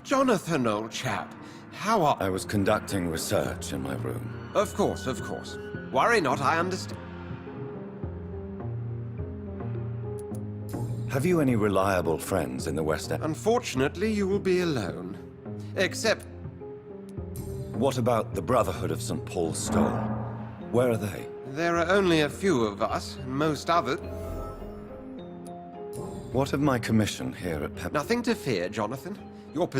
Jonathan, old chap, how are... I was conducting research in my room. Of course, of course. Worry not, I understand. Have you any reliable friends in the West End? Unfortunately, you will be alone. Except... What about the Brotherhood of St. Paul's Stole? Where are they? there are only a few of us, and most others... What of my commission here at Pep? Nothing to fear, Jonathan. Your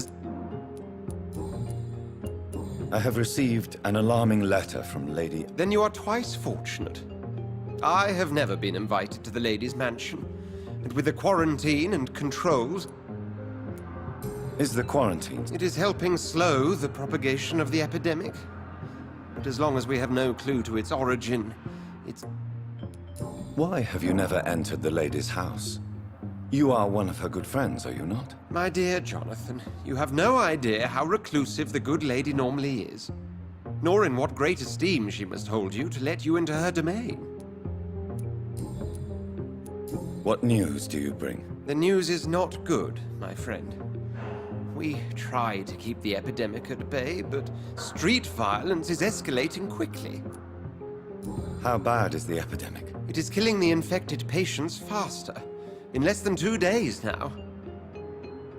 I have received an alarming letter from Lady... Then you are twice fortunate. I have never been invited to the lady's mansion. And with the quarantine and controls... Is the quarantine? It is helping slow the propagation of the epidemic. But as long as we have no clue to its origin, it's... Why have you never entered the lady's house? You are one of her good friends, are you not? My dear Jonathan, you have no idea how reclusive the good lady normally is. Nor in what great esteem she must hold you to let you into her domain. What news do you bring? The news is not good, my friend. We try to keep the epidemic at bay, but street violence is escalating quickly. How bad is the epidemic? It is killing the infected patients faster. In less than 2 days now.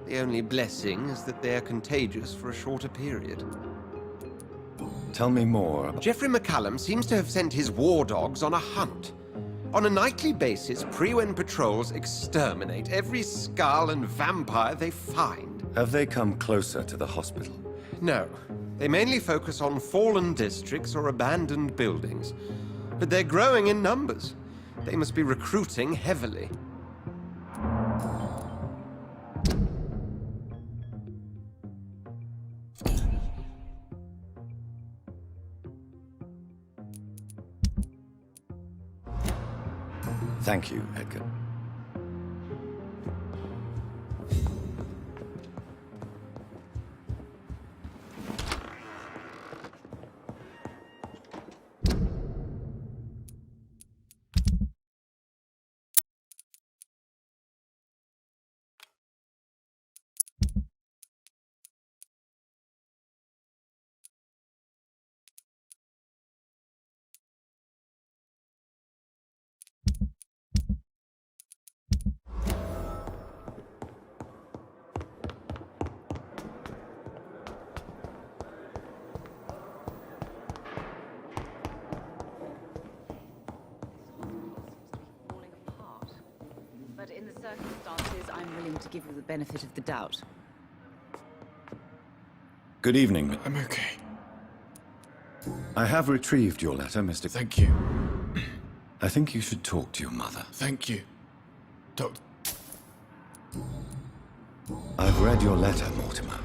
The only blessing is that they are contagious for a shorter period. Tell me more. Geoffrey McCallum seems to have sent his war dogs on a hunt. On a nightly basis, Pre-Wen patrols exterminate every skull and vampire they find. Have they come closer to the hospital? No. They mainly focus on fallen districts or abandoned buildings. But they're growing in numbers. They must be recruiting heavily. Thank you, Edgar. But in the circumstances, I'm willing to give you the benefit of the doubt. Good evening. I'm okay. I have retrieved your letter, Mr. Thank you. I think you should talk to your mother. Thank you. Doctor. I've read your letter, Mortimer.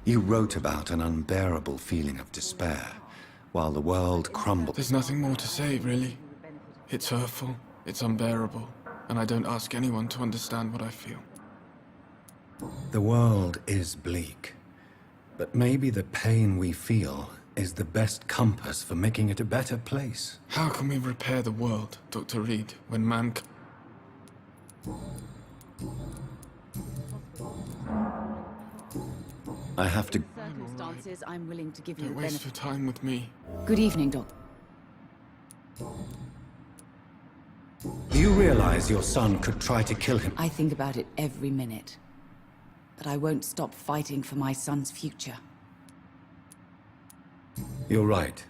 You wrote about an unbearable feeling of despair, while the world crumbled. There's nothing more to say, really. It's hurtful, it's unbearable, and I don't ask anyone to understand what I feel. The world is bleak, but maybe the pain we feel is the best compass for making it a better place. How can we repair the world, Dr. Reed, when man... I have to... Circumstances, I'm willing to give you Don't the waste benefit. your time with me. Good evening, Doc. You realize your son could try to kill him? I think about it every minute. But I won't stop fighting for my son's future. You're right.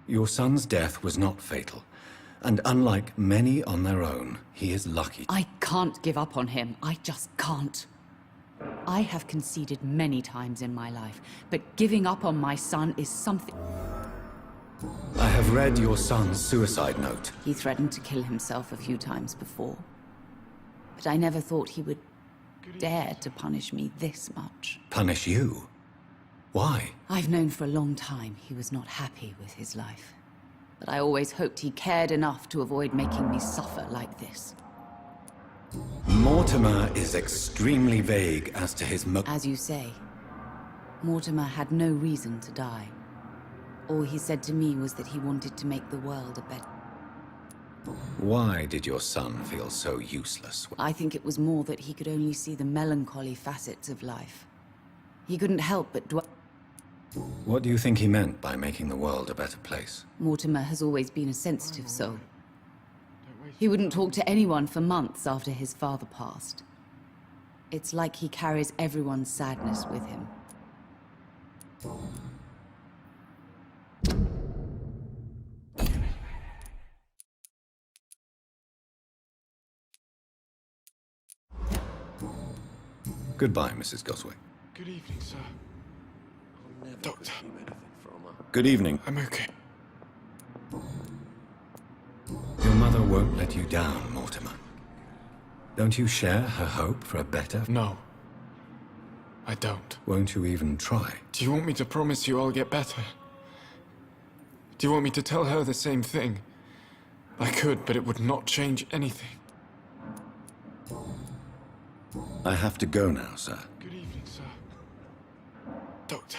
Your son's death was not fatal. And unlike many on their own, he is lucky. I can't give up on him. I just can't. I have conceded many times in my life, but giving up on my son is something... I have read your son's suicide note. He threatened to kill himself a few times before. But I never thought he would dare to punish me this much. Punish you? Why? I've known for a long time he was not happy with his life. But I always hoped he cared enough to avoid making me suffer like this. Mortimer is extremely vague as to his As you say, Mortimer had no reason to die. All he said to me was that he wanted to make the world a better... Why did your son feel so useless? I think it was more that he could only see the melancholy facets of life. He couldn't help but dwell. What do you think he meant by making the world a better place? Mortimer has always been a sensitive soul. He wouldn't talk to anyone for months after his father passed. It's like he carries everyone's sadness with him. Goodbye, Mrs. Goswick. Good evening, sir. Doctor, Good evening. I'm okay. Your mother won't let you down, Mortimer. Don't you share her hope for a better... No, I don't. Won't you even try? Do you want me to promise you I'll get better? Do you want me to tell her the same thing? I could, but it would not change anything. I have to go now, sir. Good evening, sir. Doctor.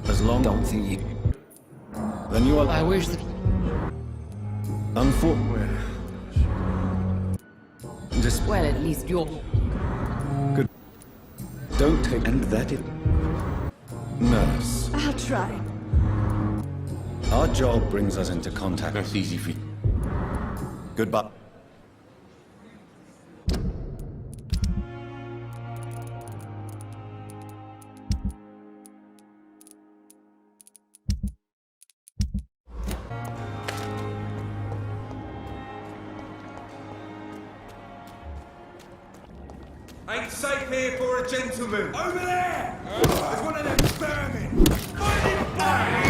As long... Don't think you... Then you are... I wish that... Unfortunately... Well, at least you're... Good. Don't take... And that it... Nurse. I'll try. Our job brings us into contact. That's easy for you. Goodbye. Ain't safe here for a gentleman. Over there! There's one of them vermin. Find him back!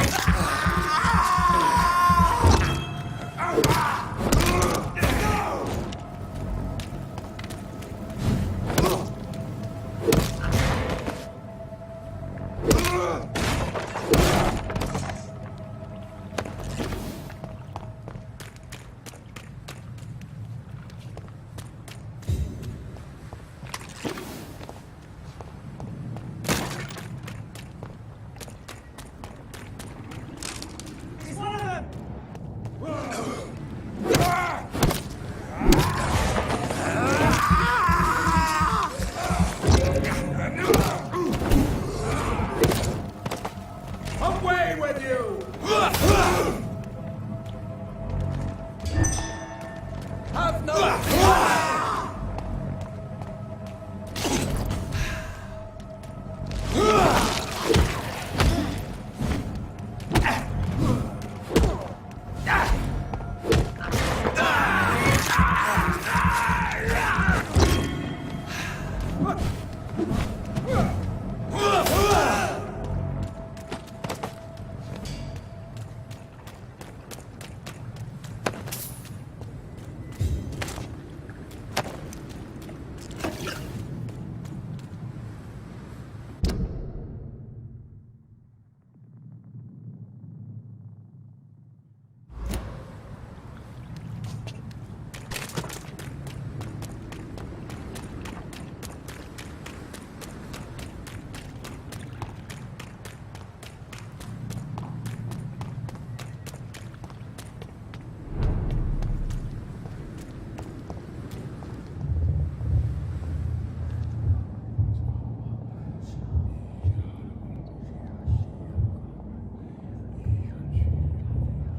Away with you! Have no...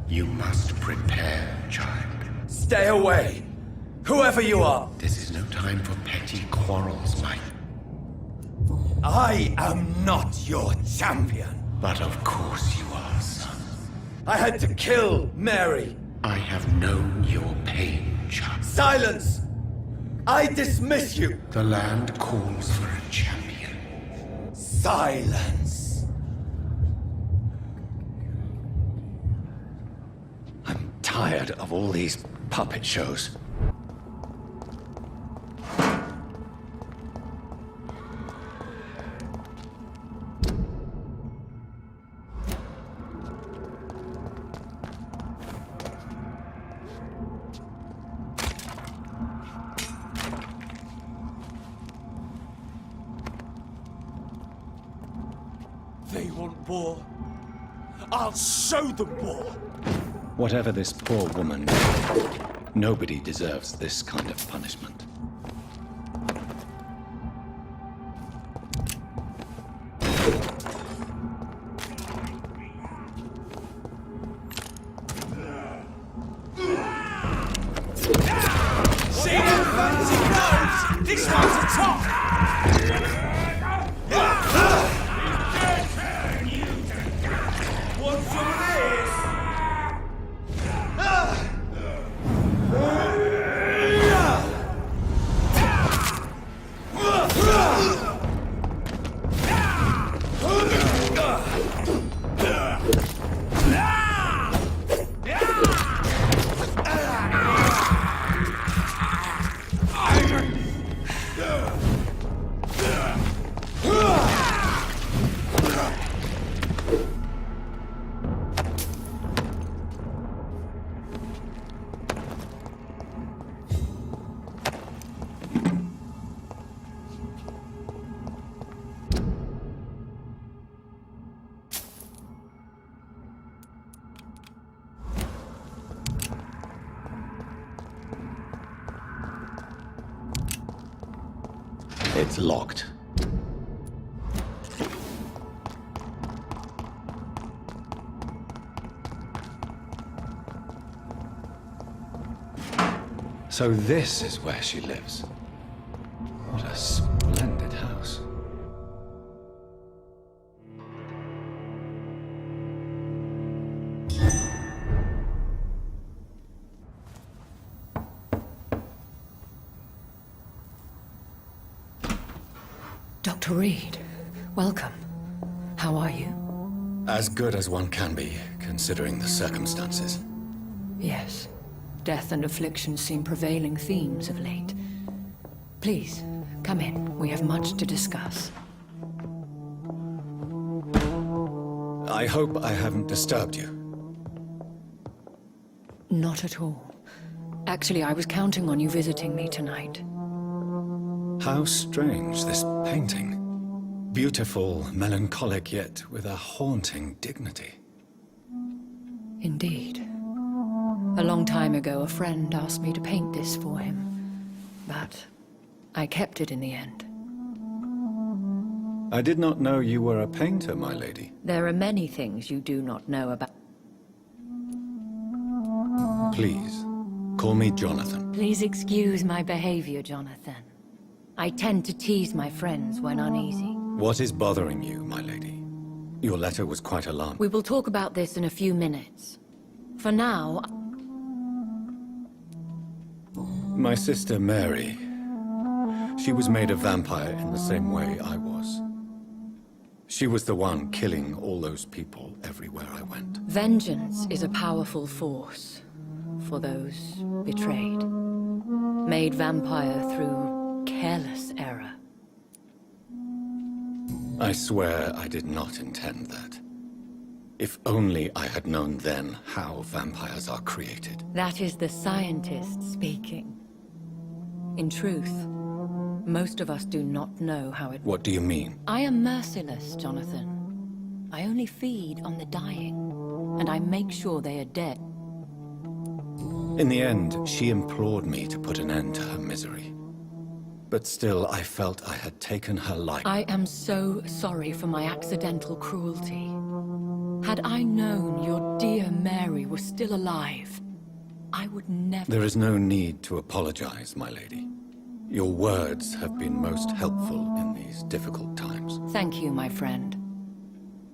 You must prepare, child. Stay away! Whoever you are! This is no time for petty quarrels, Mike. I am not your champion! But of course you are, son. I had to kill Mary! I have known your pain, child. Silence! I dismiss you! The land calls for a champion. Silence! I'm tired of all these puppet shows. They want war. I'll show them war! Whatever this poor woman did, nobody deserves this kind of punishment. See them fancy nose! This one's a top! Want some of this? It's locked. So this is where she lives. What a splendid house. Dr. Reed, welcome. How are you? As good as one can be, considering the circumstances. Yes. Death and affliction seem prevailing themes of late. Please, come in. We have much to discuss. I hope I haven't disturbed you. Not at all. Actually, I was counting on you visiting me tonight. How strange, this painting. Beautiful, melancholic, yet with a haunting dignity. Indeed. A long time ago, a friend asked me to paint this for him. But I kept it in the end. I did not know you were a painter, my lady. There are many things you do not know about. Please, call me Jonathan. Please excuse my behavior, Jonathan. I tend to tease my friends when uneasy. What is bothering you, my lady? Your letter was quite alarming. We will talk about this in a few minutes. For now... My sister Mary, she was made a vampire in the same way I was. She was the one killing all those people everywhere I went. Vengeance is a powerful force for those betrayed. Made vampire through careless error. I swear I did not intend that. If only I had known then how vampires are created. That is the scientist speaking. In truth, most of us do not know how it... What do you mean? I am merciless, Jonathan. I only feed on the dying, and I make sure they are dead. In the end, she implored me to put an end to her misery. But still, I felt I had taken her life. I am so sorry for my accidental cruelty. Had I known your dear Mary was still alive, I would never... There is no need to apologize, my lady. Your words have been most helpful in these difficult times. Thank you, my friend.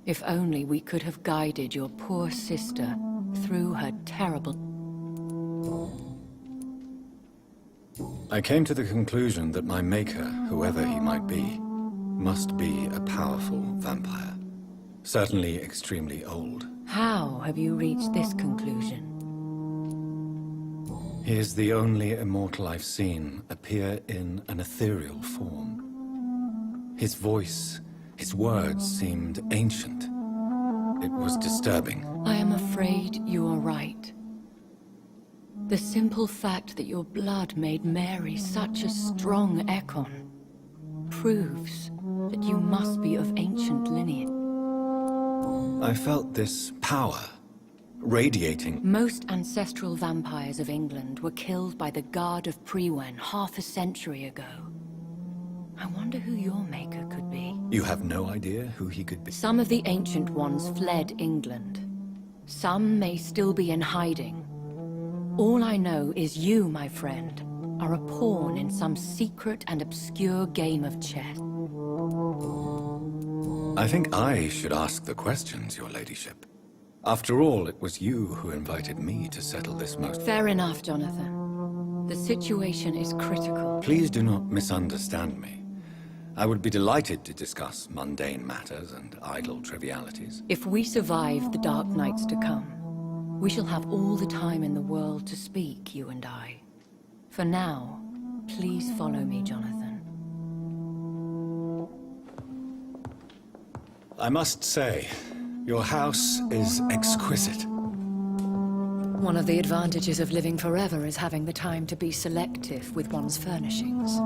If only we could have guided your poor sister through her terrible... I came to the conclusion that my maker, whoever he might be, must be a powerful vampire. Certainly extremely old. How have you reached this conclusion? He is the only immortal I've seen appear in an ethereal form. His voice, his words seemed ancient. It was disturbing. I am afraid you are right. The simple fact that your blood made Mary such a strong Ekon proves that you must be of ancient lineage. I felt this power radiating. Most ancestral vampires of England were killed by the Guard of Prewen half a century ago. I wonder who your maker could be. You have no idea who he could be? Some of the ancient ones fled England. Some may still be in hiding. All I know is you, my friend, are a pawn in some secret and obscure game of chess. I think I should ask the questions, your ladyship. After all, it was you who invited me to settle this most... Fair enough, Jonathan. The situation is critical. Please do not misunderstand me. I would be delighted to discuss mundane matters and idle trivialities. If we survive the dark nights to come, we shall have all the time in the world to speak, you and I. For now, please follow me, Jonathan. I must say, your house is exquisite. One of the advantages of living forever is having the time to be selective with one's furnishings.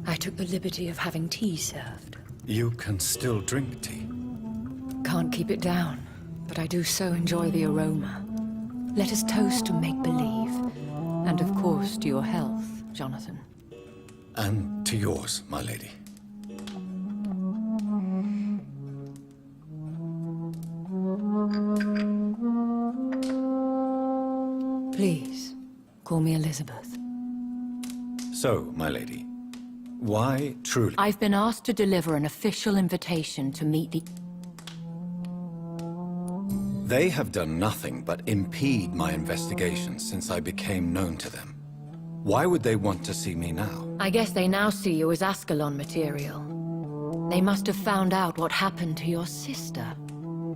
I took the liberty of having tea served. You can still drink tea. Can't keep it down, but I do so enjoy the aroma. Let us toast to make-believe. And of course to your health, Jonathan. And to yours, my lady. Please, call me Elizabeth. So, my lady, why truly? I've been asked to deliver an official invitation to meet the... They have done nothing but impede my investigations since I became known to them. Why would they want to see me now? I guess they now see you as Ascalon material. They must have found out what happened to your sister.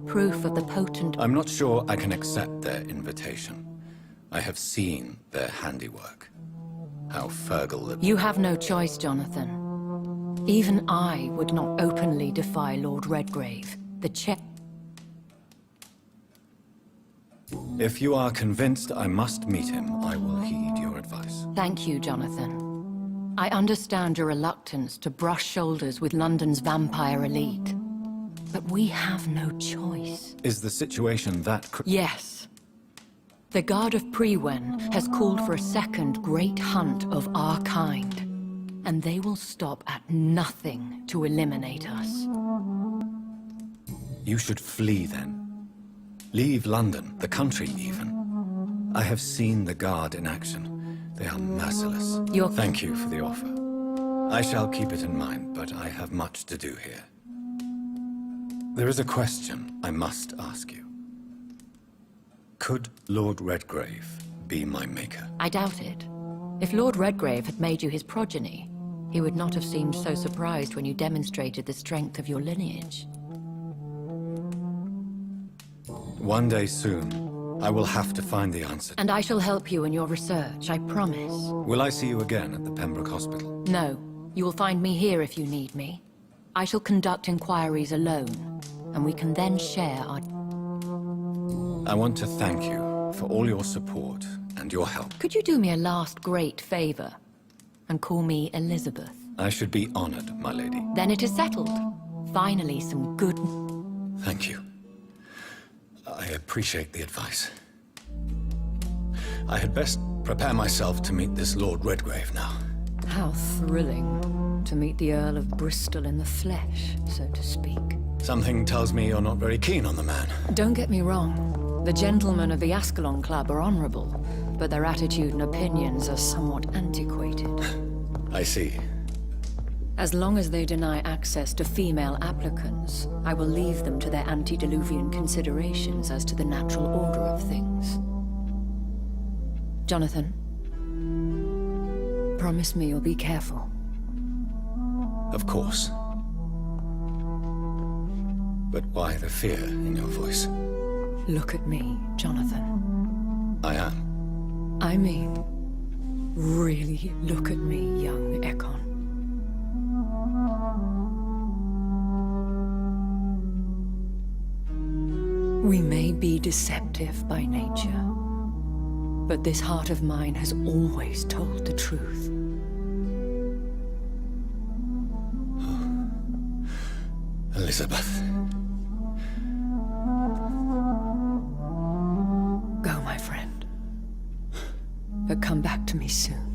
Proof of the potent... I'm not sure I can accept their invitation. I have seen their handiwork. How Fergal the... You have no choice, Jonathan. Even I would not openly defy Lord Redgrave. The check... If you are convinced I must meet him, I will heed your advice. Thank you, Jonathan. I understand your reluctance to brush shoulders with London's vampire elite. But we have no choice. Is the situation that... Yes. The Guard of Prewen has called for a second great hunt of our kind. And they will stop at nothing to eliminate us. You should flee then. Leave London, the country even. I have seen the Guard in action. They are merciless. Thank you for the offer. I shall keep it in mind, but I have much to do here. There is a question I must ask you. Could Lord Redgrave be my maker? I doubt it. If Lord Redgrave had made you his progeny, he would not have seemed so surprised when you demonstrated the strength of your lineage. One day soon, I will have to find the answer. And I shall help you in your research, I promise. Will I see you again at the Pembroke Hospital? No. You will find me here if you need me. I shall conduct inquiries alone, and we can then share our... I want to thank you for all your support and your help. Could you do me a last great favor and call me Elizabeth? I should be honored, my lady. Then it is settled. Finally, some good... Thank you. I appreciate the advice. I had best prepare myself to meet this Lord Redgrave now. How thrilling to meet the Earl of Bristol in the flesh, so to speak. Something tells me you're not very keen on the man. Don't get me wrong. The gentlemen of the Ascalon Club are honorable, but their attitude and opinions are somewhat antiquated. I see. As long as they deny access to female applicants, I will leave them to their antediluvian considerations as to the natural order of things. Jonathan, promise me you'll be careful. Of course. But why the fear in your voice? Look at me, Jonathan. I am. I mean, really look at me, young Ekon. We may be deceptive by nature, but this heart of mine has always told the truth. Elizabeth. Go, my friend. But come back to me soon.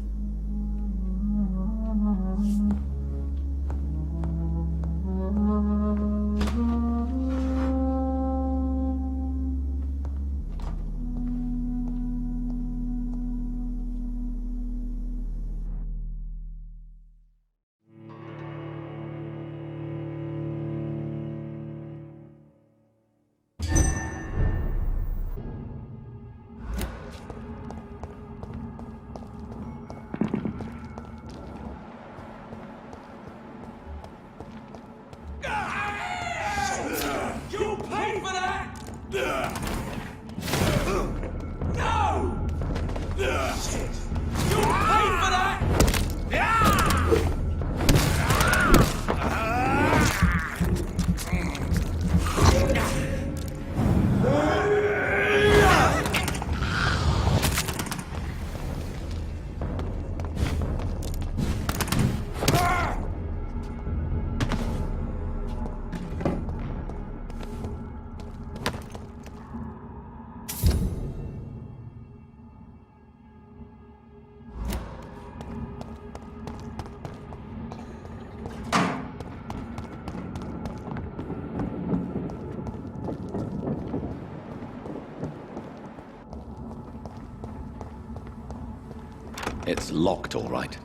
You'll pay for that! No! Shit! You'll pay for that! It's locked, all right.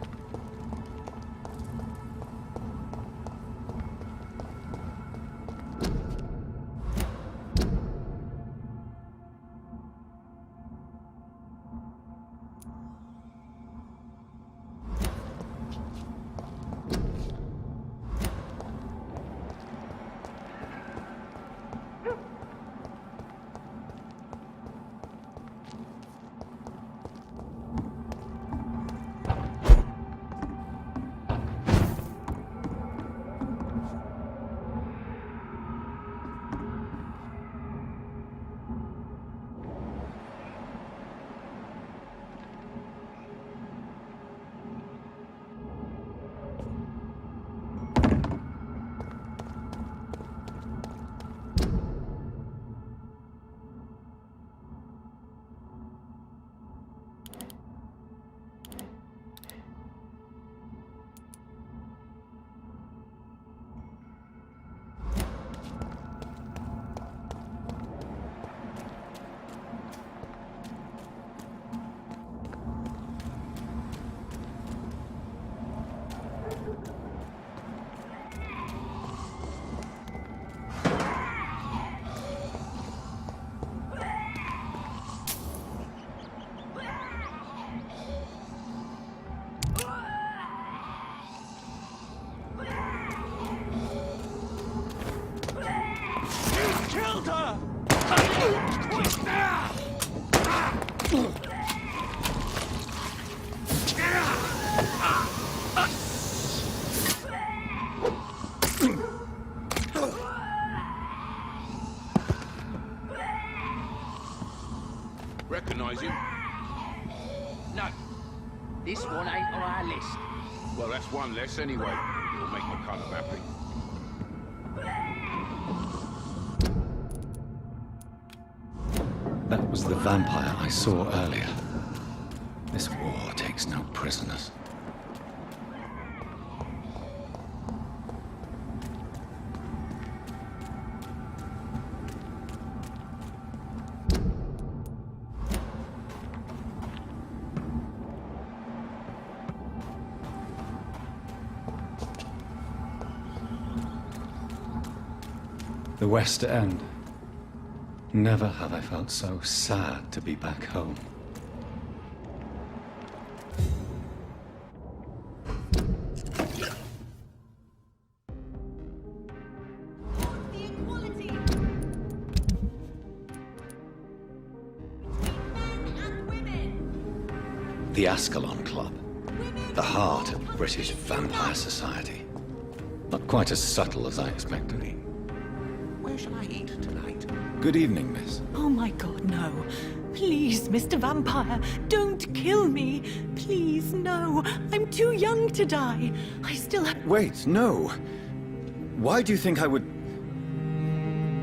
Recognise him? No. This one ain't on our list. Well, that's one less anyway. It'll make my kind of happy. That was the vampire I saw earlier. This war takes no prisoners. The West End. Never have I felt so sad to be back home. The Ascalon Club. The heart of British vampire society. Not quite as subtle as I expected. Where shall I eat tonight? Good evening, miss. Oh my god, no. Please, Mr. Vampire, don't kill me. Please, no. I'm too young to die. I still have... Wait, no. Why do you think I would...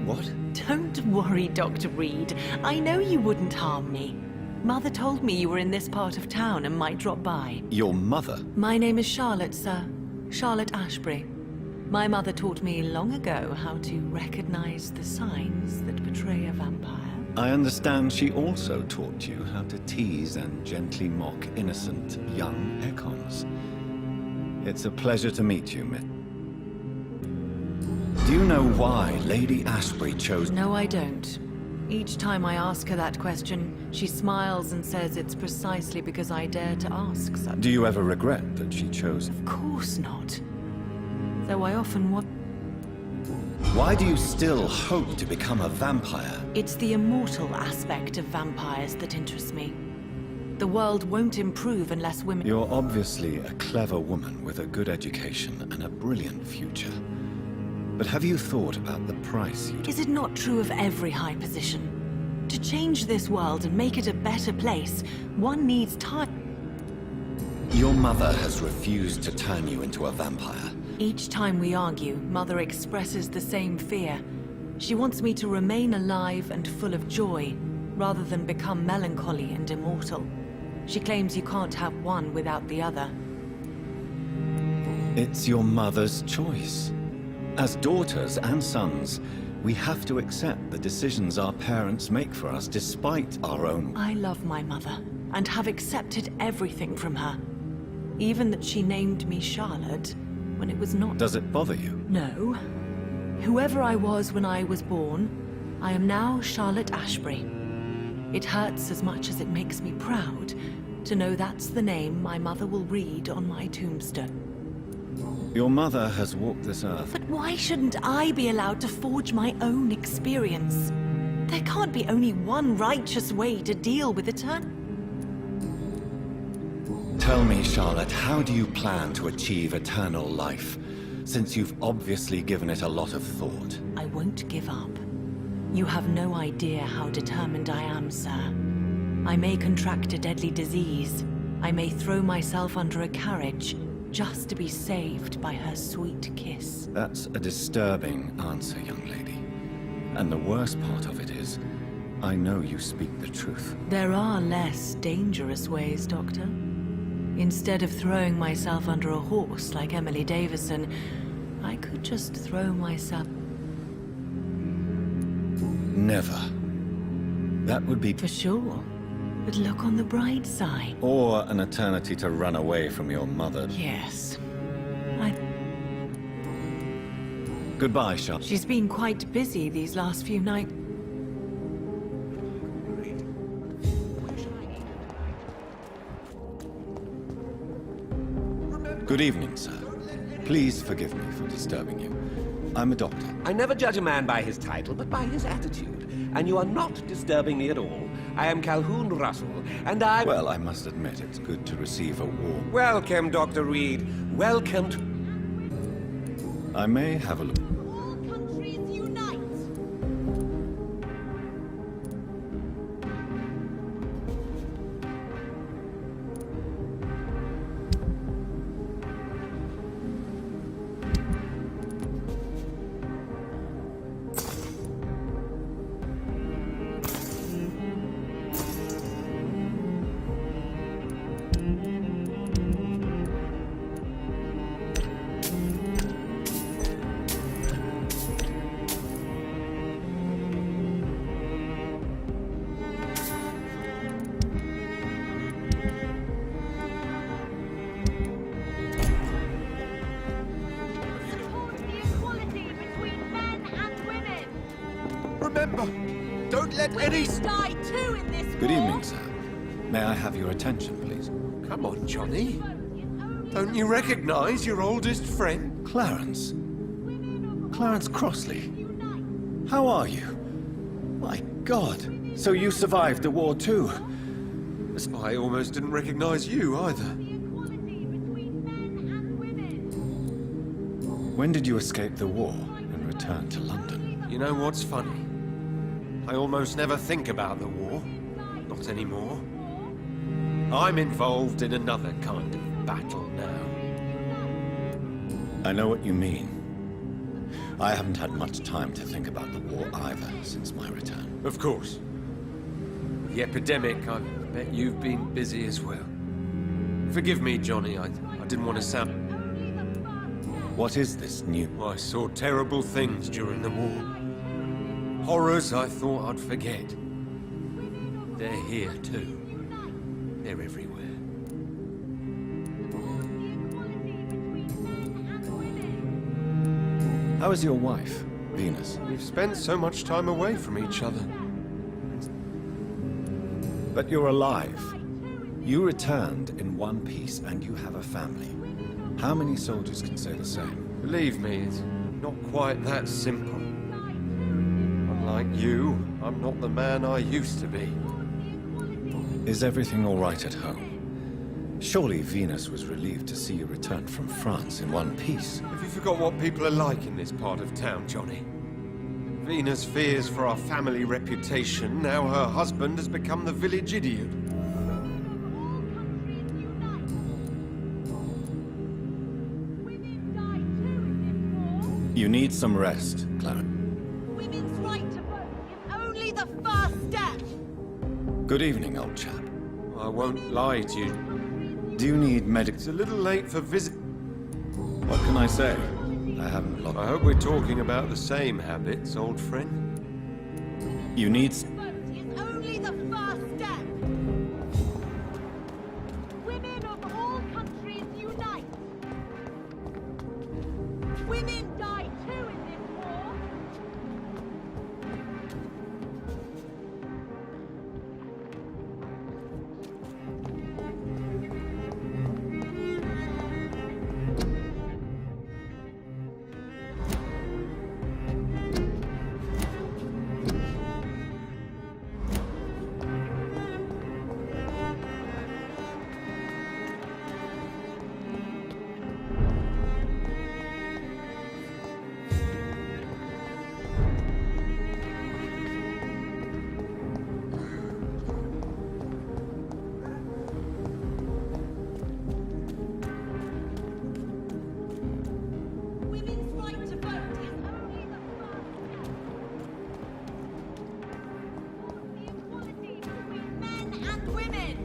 What? Don't worry, Dr. Reed. I know you wouldn't harm me. Mother told me you were in this part of town and might drop by. Your mother? My name is Charlotte, sir. Charlotte Ashbury. My mother taught me long ago how to recognize the signs that betray a vampire. I understand she also taught you how to tease and gently mock innocent young Ekons. It's a pleasure to meet you, Miss. Do you know why Lady Ashbury chose... No, I don't. Each time I ask her that question, she smiles and says it's precisely because I dare to ask so. Do you ever regret that she chose... Of course not. Though I often want... Why do you still hope to become a vampire? It's the immortal aspect of vampires that interests me. The world won't improve unless women... You're obviously a clever woman with a good education and a brilliant future. But have you thought about the price you... Is it not true of every high position? To change this world and make it a better place, one needs time. Your mother has refused to turn you into a vampire. Each time we argue, Mother expresses the same fear. She wants me to remain alive and full of joy, rather than become melancholy and immortal. She claims you can't have one without the other. It's your mother's choice. As daughters and sons, we have to accept the decisions our parents make for us despite our own... I love my mother, and have accepted everything from her. Even that she named me Charlotte, when it was not... Does it bother you? No. Whoever I was when I was born, I am now Charlotte Ashbury. It hurts as much as it makes me proud to know that's the name my mother will read on my tombstone. Your mother has walked this earth. But why shouldn't I be allowed to forge my own experience? There can't be only one righteous way to deal with eternity. Tell me, Charlotte, how do you plan to achieve eternal life, since you've obviously given it a lot of thought? I won't give up. You have no idea how determined I am, sir. I may contract a deadly disease. I may throw myself under a carriage, just to be saved by her sweet kiss. That's a disturbing answer, young lady. And the worst part of it is, I know you speak the truth. There are less dangerous ways, Doctor. Instead of throwing myself under a horse like Emily Davison, I could just throw myself... Never. That would be... For sure. But look on the bright side. Or an eternity to run away from your mother. Yes. Goodbye, Charlotte. She's been quite busy these last few nights. Good evening, sir. Please forgive me for disturbing you. I'm a doctor. I never judge a man by his title, but by his attitude. And you are not disturbing me at all. I am Calhoun Russell, and I... Well, I must admit, it's good to receive a warm... Welcome, Dr. Reed. Welcome to... I may have a look. All countries unite! remember, don't let any... Die too in this Good evening, sir. May I have your attention, please? Come on, Johnny. Don't you recognize your oldest friend? Clarence. Clarence Crossley. How are you? My God. So you survived the war too? I almost didn't recognize you either. When did you escape the war and return to London? You know what's funny? I almost never think about the war. Not anymore. I'm involved in another kind of battle now. I know what you mean. I haven't had much time to think about the war either since my return. Of course. The epidemic, I bet you've been busy as well. Forgive me, Johnny, I didn't want to sound... What is this new... I saw terrible things during the war. Horrors I thought I'd forget. They're here too. They're everywhere. How is your wife, Venus? We've spent so much time away from each other. But you're alive. You returned in one piece and you have a family. How many soldiers can say the same? Believe me, it's not quite that simple. Unlike you, I'm not the man I used to be. Is everything all right at home? Surely Venus was relieved to see you return from France in one piece. Have you forgot what people are like in this part of town, Johnny? Venus fears for our family reputation. Now her husband has become the village idiot. You need some rest, Clarence. Women's right to vote is only the first step. Good evening, old chap. I won't lie to you. Do you need medic... It's a little late for visit... What can I say? I haven't lost... I hope we're talking about the same habits, old friend. You need... Vote is only the first step. Women of all countries unite. Women die too in this war. Women's right to vote is only the first step. The equality between men and women.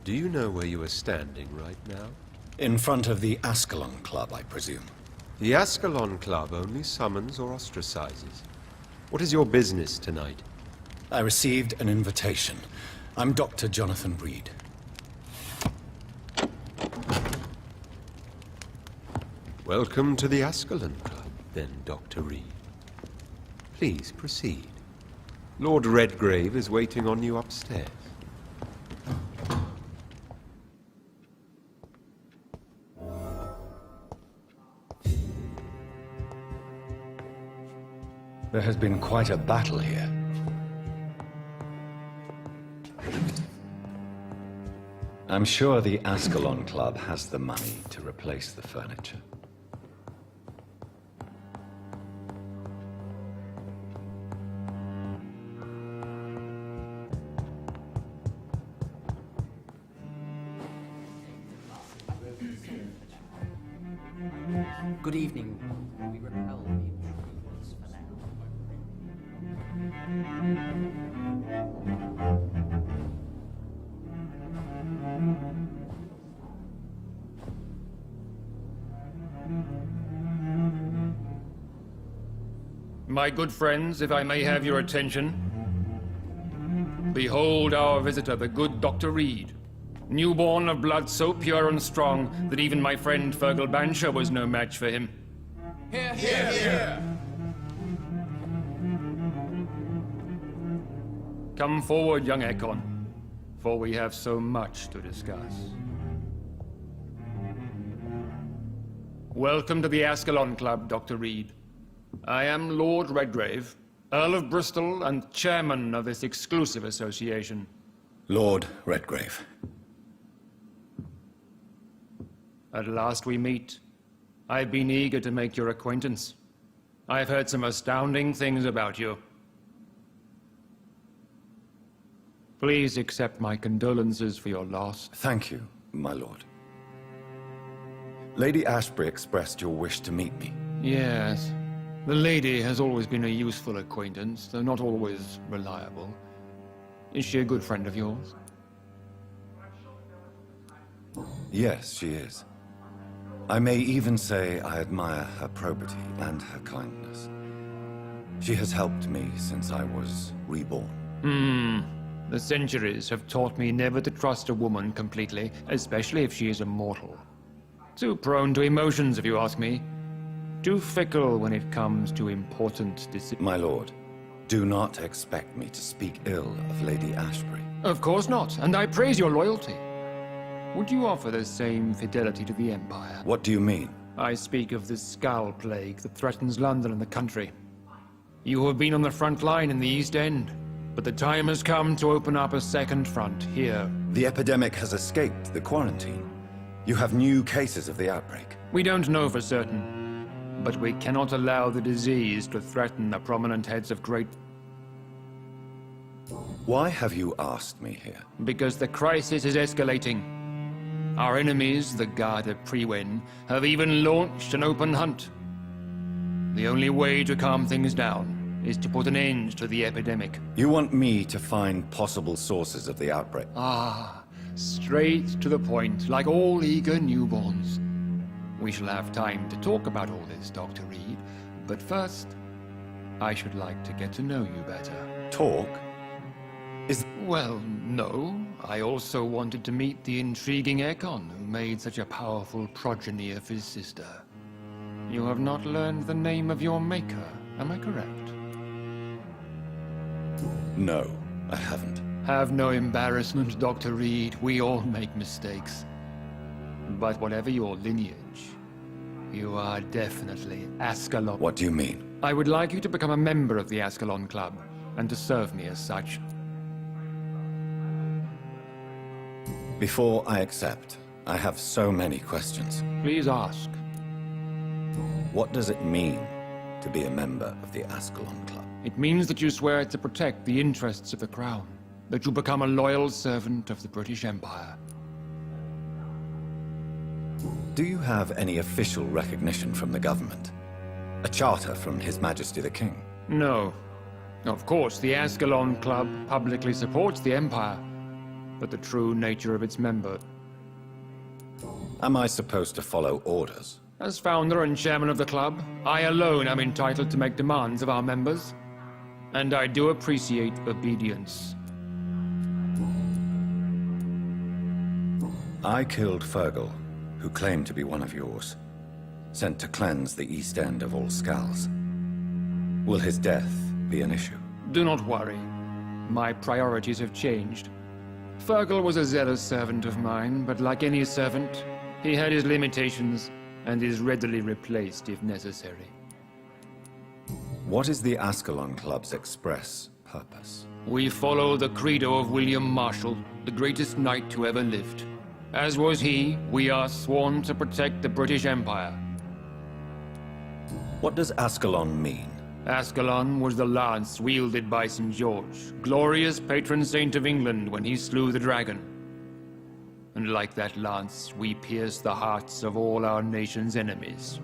Do you know where you are standing right now? In front of the Ascalon Club, I presume. The Ascalon Club only summons or ostracizes. What is your business tonight? I received an invitation. I'm Dr. Jonathan Reed. Welcome to the Ascalon Club, then, Dr. Reed. Please proceed. Lord Redgrave is waiting on you upstairs. There has been quite a battle here. I'm sure the Ascalon Club has the money to replace the furniture. Good evening. We repel the intruders for now. My good friends, if I may have your attention. Behold our visitor, the good Dr. Reed. Newborn of blood so pure and strong that even my friend Fergal Bansher was no match for him. Here, here, here. Come forward, young Ekon, for we have so much to discuss. Welcome to the Ascalon Club, Dr. Reed. I am Lord Redgrave, Earl of Bristol and chairman of this exclusive association. Lord Redgrave. At last we meet. I've been eager to make your acquaintance. I've heard some astounding things about you. Please accept my condolences for your loss. Thank you, my lord. Lady Ashbury expressed your wish to meet me. Yes. The lady has always been a useful acquaintance, though not always reliable. Is she a good friend of yours? Yes, she is. I may even say I admire her probity and her kindness. She has helped me since I was reborn. The centuries have taught me never to trust a woman completely, especially if she is immortal. Too prone to emotions, if you ask me. Too fickle when it comes to important decisions. My lord, do not expect me to speak ill of Lady Ashbury. Of course not, and I praise your loyalty. Would you offer the same fidelity to the Empire? What do you mean? I speak of the Skull Plague that threatens London and the country. You have been on the front line in the East End, but the time has come to open up a second front here. The epidemic has escaped the quarantine. You have new cases of the outbreak. We don't know for certain, but we cannot allow the disease to threaten the prominent heads of great... Why have you asked me here? Because the crisis is escalating. Our enemies, the Guard of Priwen, have even launched an open hunt. The only way to calm things down is to put an end to the epidemic. You want me to find possible sources of the outbreak? Ah, straight to the point, like all eager newborns. We shall have time to talk about all this, Dr. Reed, but first, I should like to get to know you better. Talk? Well, no. I also wanted to meet the intriguing Ekon, who made such a powerful progeny of his sister. You have not learned the name of your maker, am I correct? No, I haven't. Have no embarrassment, Dr. Reed. We all make mistakes. But whatever your lineage, you are definitely Ascalon. What do you mean? I would like you to become a member of the Ascalon Club, and to serve me as such. Before I accept, I have so many questions. Please ask. What does it mean to be a member of the Ascalon Club? It means that you swear to protect the interests of the Crown, that you become a loyal servant of the British Empire. Do you have any official recognition from the government? A charter from His Majesty the King? No. Of course, the Ascalon Club publicly supports the Empire, but the true nature of its member... Am I supposed to follow orders? As founder and chairman of the club, I alone am entitled to make demands of our members. And I do appreciate obedience. I killed Fergal, who claimed to be one of yours, sent to cleanse the East End of all skulls. Will his death be an issue? Do not worry. My priorities have changed. Fergal was a zealous servant of mine, but like any servant, he had his limitations and is readily replaced if necessary. What is the Ascalon Club's express purpose? We follow the credo of William Marshall, the greatest knight who ever lived. As was he, we are sworn to protect the British Empire. What does Ascalon mean? Ascalon was the lance wielded by St. George, glorious patron saint of England when he slew the dragon. And like that lance, we pierce the hearts of all our nation's enemies.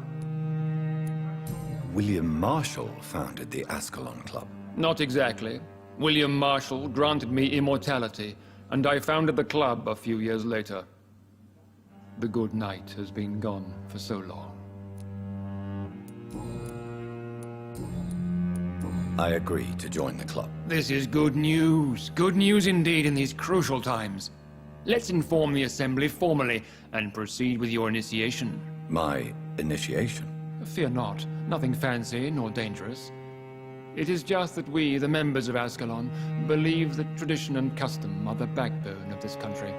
William Marshall founded the Ascalon Club. Not exactly. William Marshall granted me immortality, and I founded the club a few years later. The good knight has been gone for so long. I agree to join the club. This is good news. Good news indeed in these crucial times. Let's inform the Assembly formally and proceed with your initiation. My initiation? Fear not. Nothing fancy nor dangerous. It is just that we, the members of Ascalon, believe that tradition and custom are the backbone of this country.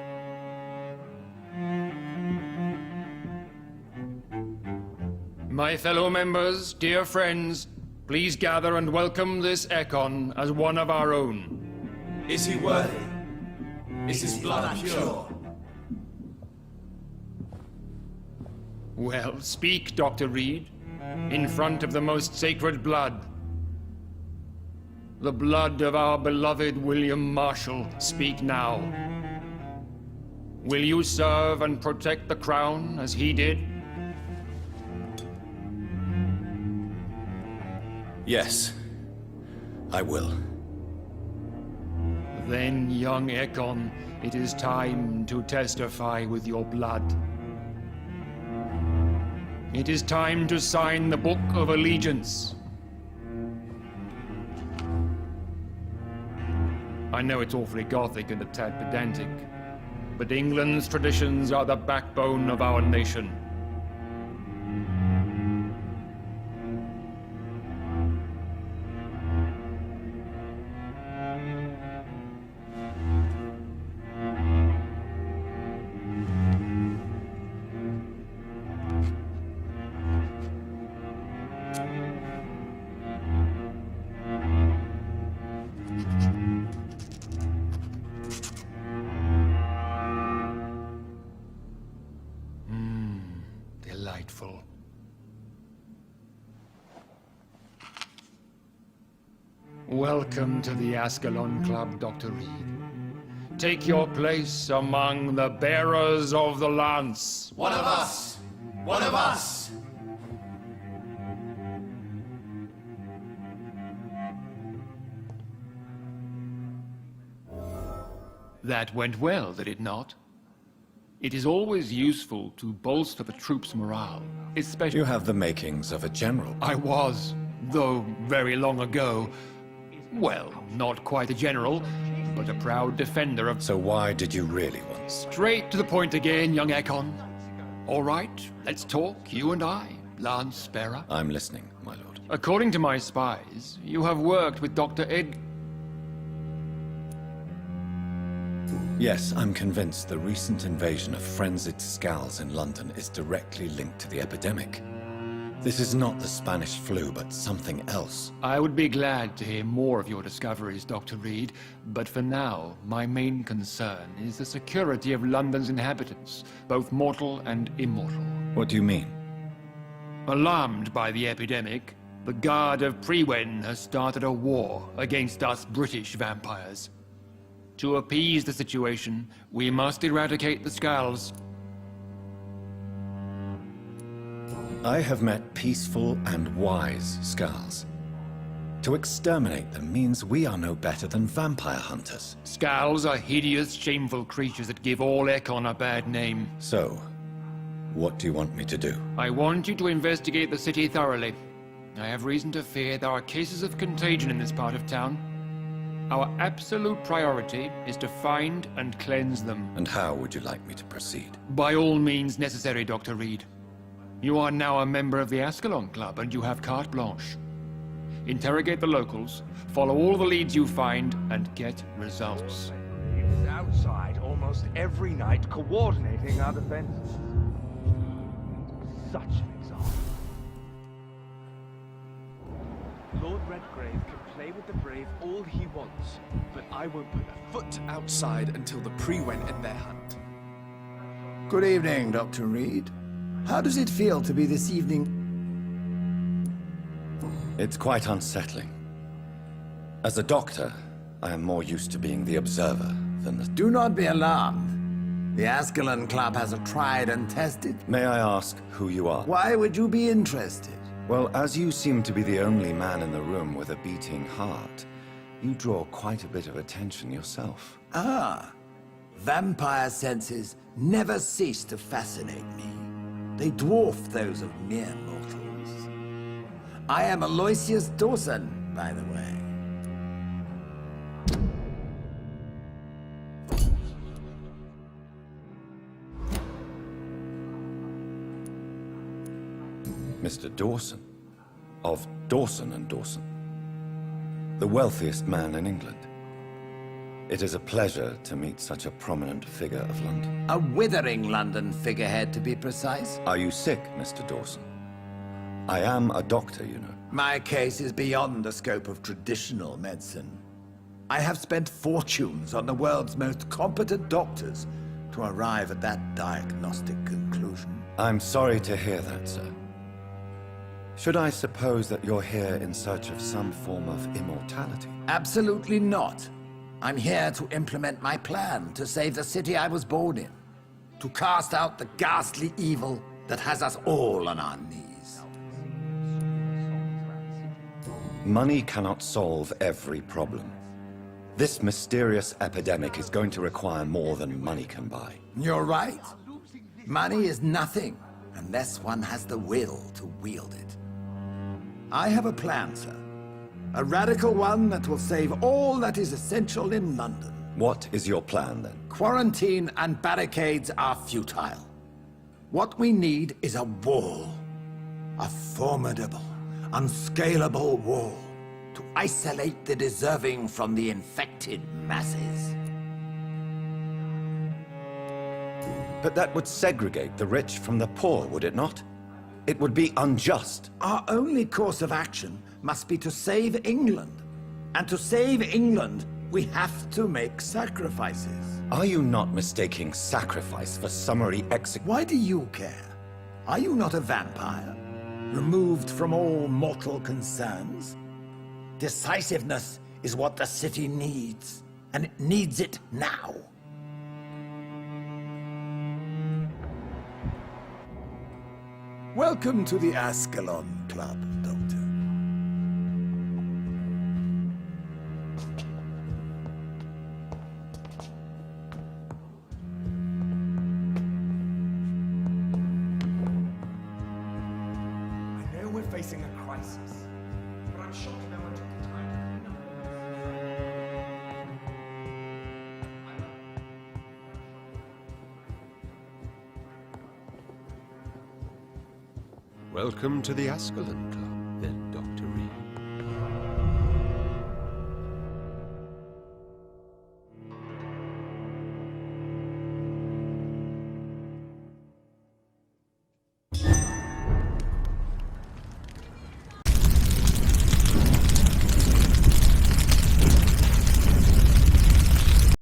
My fellow members, dear friends, please gather and welcome this Ekon as one of our own. Is he worthy? Is his blood pure? Well, speak, Dr. Reed, in front of the most sacred blood. The blood of our beloved William Marshall, speak now. Will you serve and protect the crown as he did? Yes, I will. Then, young Ekon, it is time to testify with your blood. It is time to sign the Book of Allegiance. I know it's awfully gothic and a tad pedantic, but England's traditions are the backbone of our nation. Delightful. Welcome to the Ascalon Club, Dr. Reed. Take your place among the bearers of the lance. One of us! One of us! That went well, did it not? It is always useful to bolster the troops' morale, especially... You have the makings of a general. I was, though very long ago. Well, not quite a general, but a proud defender of... So why did you really want... Straight to the point again, young Ekon. All right, let's talk, you and I, Lance Sparrow. I'm listening, my lord. According to my spies, you have worked with Dr. Ed... Yes, I'm convinced the recent invasion of frenzied Scals in London is directly linked to the epidemic. This is not the Spanish flu, but something else. I would be glad to hear more of your discoveries, Dr. Reed, but for now, my main concern is the security of London's inhabitants, both mortal and immortal. What do you mean? Alarmed by the epidemic, the Guard of Prewen has started a war against us British vampires. To appease the situation, we must eradicate the Scals. I have met peaceful and wise Scals. To exterminate them means we are no better than vampire hunters. Scals are hideous, shameful creatures that give all Ekon a bad name. So, what do you want me to do? I want you to investigate the city thoroughly. I have reason to fear there are cases of contagion in this part of town. Our absolute priority is to find and cleanse them. And how would you like me to proceed? By all means necessary, Dr. Reed. You are now a member of the Ascalon Club, and you have carte blanche. Interrogate the locals, follow all the leads you find, and get results. He's outside almost every night coordinating our defenses. Such an example. Lord Redgrave can play with the brave all he wants, but I won't put a foot outside until the Prewen end their hunt. Good evening, Dr. Reed. How does it feel to be this evening? It's quite unsettling. As a doctor, I am more used to being the observer than the... Do not be alarmed. The Ascalon Club has a tried and tested... May I ask who you are? Why would you be interested? Well, as you seem to be the only man in the room with a beating heart, you draw quite a bit of attention yourself. Ah, vampire senses never cease to fascinate me. They dwarf those of mere mortals. I am Aloysius Dawson, by the way. Mr. Dawson, of Dawson and Dawson, the wealthiest man in England. It is a pleasure to meet such a prominent figure of London. A withering London figurehead, to be precise. Are you sick, Mr. Dawson? I am a doctor, you know. My case is beyond the scope of traditional medicine. I have spent fortunes on the world's most competent doctors to arrive at that diagnostic conclusion. I'm sorry to hear that, sir. Should I suppose that you're here in search of some form of immortality? Absolutely not. I'm here to implement my plan to save the city I was born in. To cast out the ghastly evil that has us all on our knees. Money cannot solve every problem. This mysterious epidemic is going to require more than money can buy. You're right. Money is nothing unless one has the will to wield it. I have a plan, sir. A radical one that will save all that is essential in London. What is your plan, then? Quarantine and barricades are futile. What we need is a wall. A formidable, unscalable wall to isolate the deserving from the infected masses. But that would segregate the rich from the poor, would it not? It would be unjust. Our only course of action must be to save England. And to save England, we have to make sacrifices. Are you not mistaking sacrifice for summary execution? Why do you care? Are you not a vampire? Removed from all mortal concerns? Decisiveness is what the city needs, and it needs it now. Welcome to the Ascalon Club, Doctor. I know we're facing a crisis, but I'm shocked no one took the time to Welcome to the Ascalon Club.